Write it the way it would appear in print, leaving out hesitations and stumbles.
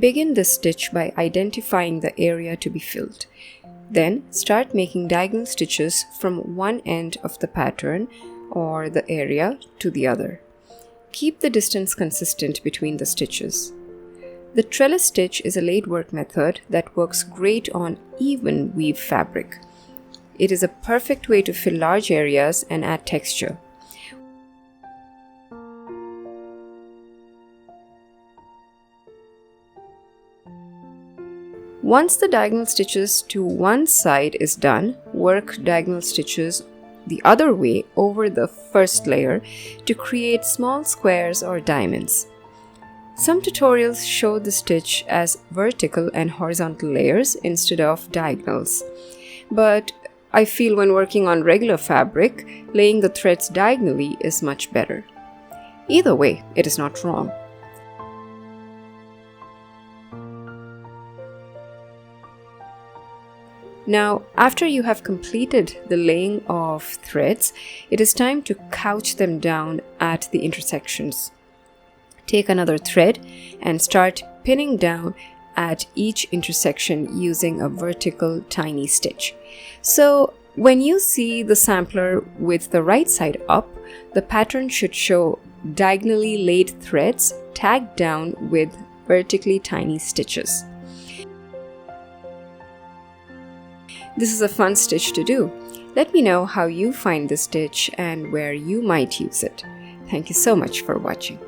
Begin this stitch by identifying the area to be filled. Then start making diagonal stitches from one end of the pattern or the area to the other. Keep the distance consistent between the stitches. The trellis stitch is a laid work method that works great on even weave fabric. It is a perfect way to fill large areas and add texture. Once the diagonal stitches to one side is done, work diagonal stitches the other way over the first layer to create small squares or diamonds. Some tutorials show the stitch as vertical and horizontal layers instead of diagonals. But I feel when working on regular fabric, laying the threads diagonally is much better. Either way, it is not wrong. Now, after you have completed the laying of threads, it is time to couch them down at the intersections. Take another thread and start pinning down at each intersection using a vertical tiny stitch. So, when you see the sampler with the right side up, the pattern should show diagonally laid threads tagged down with vertically tiny stitches. This is a fun stitch to do. Let me know how you find this stitch and where you might use it. Thank you so much for watching.